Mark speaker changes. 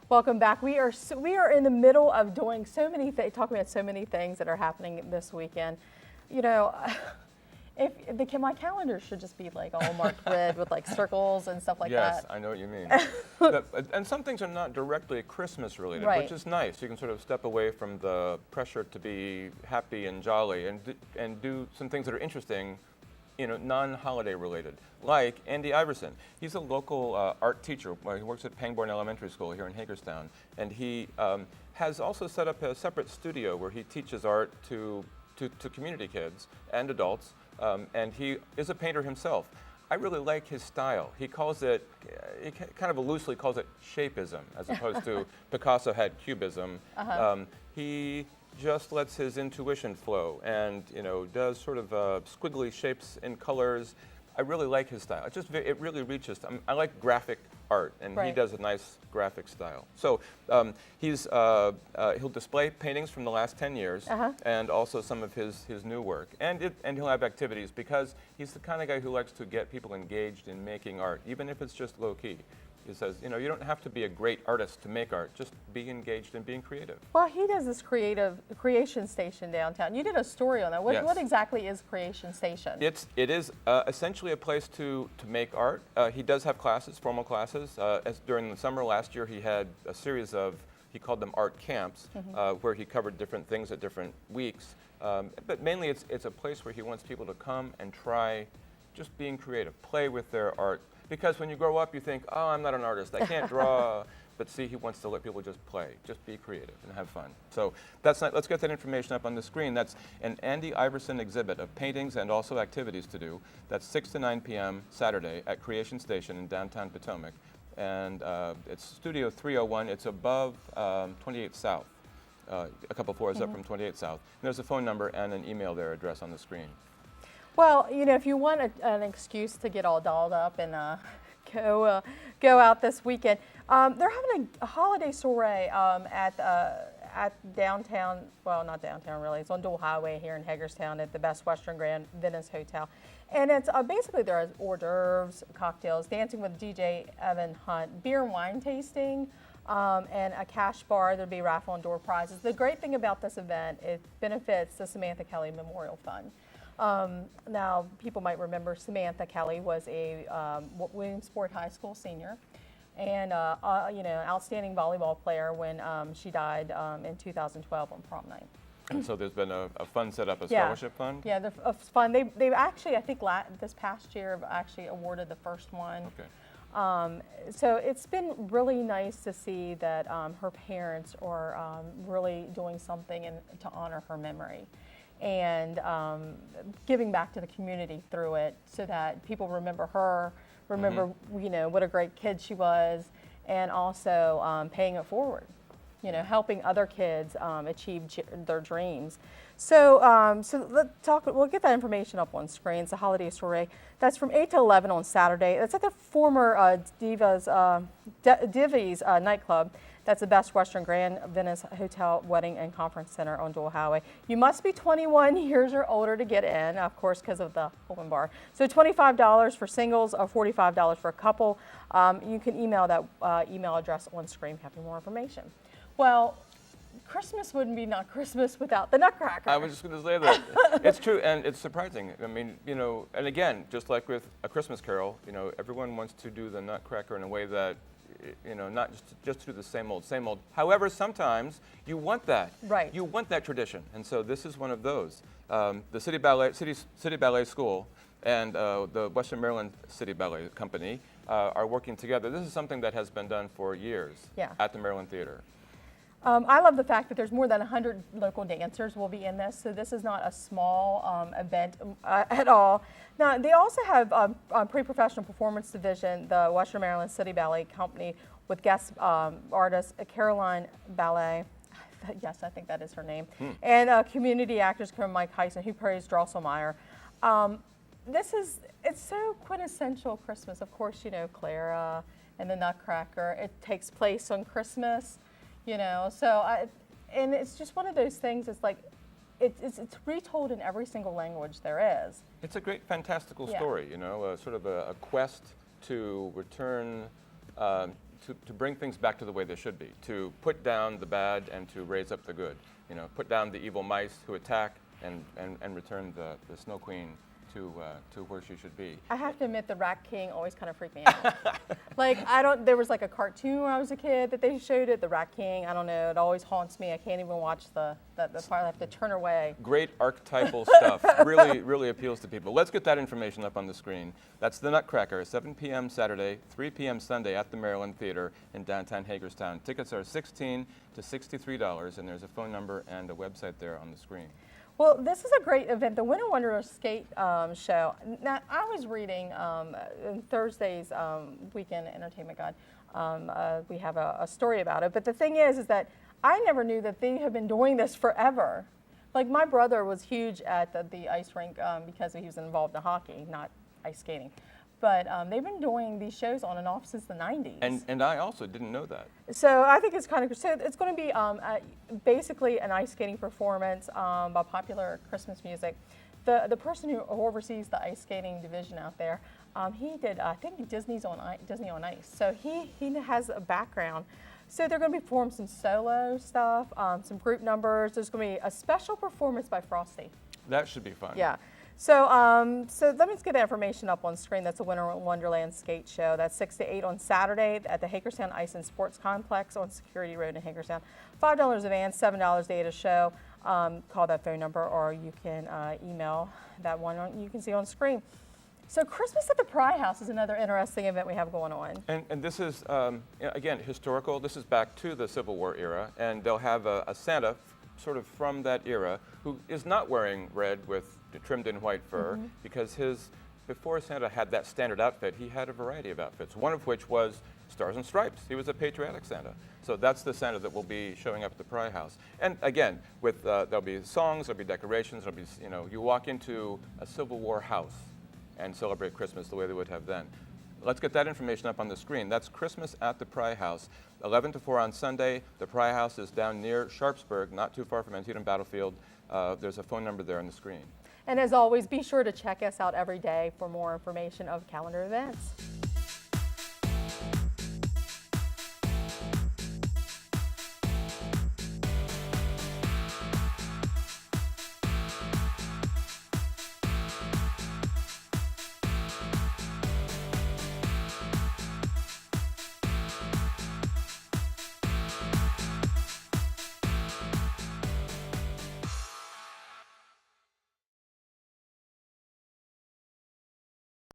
Speaker 1: Welcome back. We are in the middle of doing talking about so many things that are happening this weekend. You know, my calendar should just be like all marked red with like circles and stuff like
Speaker 2: yes,
Speaker 1: that.
Speaker 2: I know what you mean. And some things are not directly Christmas related,
Speaker 1: Right.
Speaker 2: which is nice. You can sort of step away from the pressure to be happy and jolly and do some things that are interesting, non-holiday related, like Andy Iverson. He's a local art teacher. He works at Pangbourne Elementary School here in Hagerstown, and he has also set up a separate studio where he teaches art to community kids and adults, and he is a painter himself. I really like his style. He calls it, he kind of loosely calls it shapeism, as opposed to Picasso had cubism. He just lets his intuition flow and does sort of squiggly shapes and colors. I really like his style. It really reaches. I like graphic art, and he
Speaker 1: Right.
Speaker 2: does a nice graphic style. So he'll display paintings from the last 10 years, and also some of his new work. And he'll have activities because he's the kind of guy who likes to get people engaged in making art, even if it's just low key. He says, you don't have to be a great artist to make art. Just be engaged in being creative.
Speaker 1: Well, he does this creation station downtown. You did a story on that.
Speaker 2: Yes.
Speaker 1: What exactly is Creation Station?
Speaker 2: It is essentially a place to make art. He does have classes, formal classes. During the summer last year, he had a series of, he called them art camps, where he covered different things at different weeks. But mainly it's a place where he wants people to come and try just being creative, play with their art. Because when you grow up, you think, oh, I'm not an artist, I can't draw. But see, he wants to let people just play, just be creative and have fun. So let's get that information up on the screen. That's an Andy Iverson exhibit of paintings and also activities to do. That's 6 to 9 p.m. Saturday at Creation Station in downtown Potomac. And it's Studio 301. It's above 28th South, a couple floors up from 28th South. And there's a phone number and an email there address on the screen.
Speaker 1: Well, if you want an excuse to get all dolled up and go out this weekend, they're having a holiday soiree at downtown. Well, not downtown really. It's on Dual Highway here in Hagerstown at the Best Western Grand Venice Hotel, and it's basically there's hors d'oeuvres, cocktails, dancing with DJ Evan Hunt, beer and wine tasting. And a cash bar. There'll be raffle and door prizes. The great thing about this event, it benefits the Samantha Kelly Memorial Fund. Now, people might remember Samantha Kelly was a Williamsport High School senior and outstanding volleyball player when she died in 2012 on prom night.
Speaker 2: And so there's been a fund set up, a scholarship fund?
Speaker 1: Yeah, the fund. They've actually, I think this past year, have actually awarded the first one.
Speaker 2: Okay.
Speaker 1: So it's been really nice to see that her parents are really doing something to honor her memory. And giving back to the community through it so that people remember her, what a great kid she was, and also paying it forward, helping other kids achieve their dreams. So let's talk. We'll get that information up on screen. It's a holiday soiree. That's from 8 to 11 on Saturday. That's at the former Divi's nightclub. That's the Best Western Grand Venice Hotel Wedding and Conference Center on Dual Highway. You must be 21 years or older to get in, of course, because of the open bar. So $25 for singles or $45 for a couple. You can email that email address on screen if you have more information. Well, Christmas wouldn't be not Christmas without the Nutcracker.
Speaker 2: I was just going to say that. It's true, and it's surprising. I mean, and again, just like with A Christmas Carol, everyone wants to do the Nutcracker in a way that, not just to do the same old. However, sometimes you want that.
Speaker 1: Right.
Speaker 2: You want that tradition, and so this is one of those. The City Ballet School and the Western Maryland City Ballet Company are working together. This is something that has been done for years at the Maryland Theater.
Speaker 1: I love the fact that there's more than 100 local dancers will be in this, so this is not a small event at all. Now, they also have a pre-professional performance division, the Western Maryland City Ballet Company, with guest artist Caroline Ballet. Yes, I think that is her name. And community actors Mike Heisen, who plays Drosselmeyer. It's so quintessential Christmas. Of course, Clara and the Nutcracker. It takes place on Christmas. And it's just one of those things. It's like it's retold in every single language there is.
Speaker 2: It's a great fantastical story, sort of a quest to return to bring things back to the way they should be, to put down the bad and to raise up the good. You know, put down the evil mice who attack and return the Snow Queen to where she should be.
Speaker 1: I have to admit, the Rat King always kind of freaked me out. Like, there was like a cartoon when I was a kid that they showed it, the Rat King. I don't know, it always haunts me. I can't even watch the part. I have to turn away.
Speaker 2: Great archetypal stuff. Really appeals to people. Let's get that information up on the screen. That's the Nutcracker, 7 p.m. Saturday, 3 p.m. Sunday at the Maryland Theater in downtown Hagerstown. Tickets are $16 to $63, and there's a phone number and a website there on the screen.
Speaker 1: Well, this is a great event, the Winter Wonderland Skate Show. Now, I was reading in Thursday's Weekend Entertainment Guide, we have a story about it. But the thing is that I never knew that they have been doing this forever. Like, my brother was huge at the ice rink because he was involved in hockey, not ice skating. But they've been doing these shows on and off since the 90s.
Speaker 2: And I also didn't know that.
Speaker 1: So I think it's kind of, so it's going to be basically an ice skating performance by popular Christmas music. The person who oversees the ice skating division out there, he did, I think, Disney on Ice. So he has a background. So they're going to be performing some solo stuff, some group numbers. There's going to be a special performance by Frosty.
Speaker 2: That should be fun.
Speaker 1: Yeah. So, so let me just get the information up on screen. That's a Winter Wonderland Skate Show. That's 6 to 8 on Saturday at the Hagerstown Ice and Sports Complex on Security Road in Hagerstown. $5 advance, $7 day at a show. Call that phone number, or you can email that one you can see on screen. So Christmas at the Pry House is another interesting event we have going on.
Speaker 2: And this is, again, historical. This is back to the Civil War era, and they'll have a Santa sort of from that era who is not wearing red with trimmed in white fur, because before Santa had that standard outfit, he had a variety of outfits, one of which was Stars and Stripes. He was a patriotic Santa. So that's the Santa that will be showing up at the Pry House. And again, with there'll be songs, there'll be decorations, there'll be, you walk into a Civil War house and celebrate Christmas the way they would have then. Let's get that information up on the screen. That's Christmas at the Pry House, 11 to 4 on Sunday. The Pry House is down near Sharpsburg, not too far from Antietam Battlefield. There's a phone number there on the screen.
Speaker 1: And as always, be sure to check us out every day for more information of calendar events.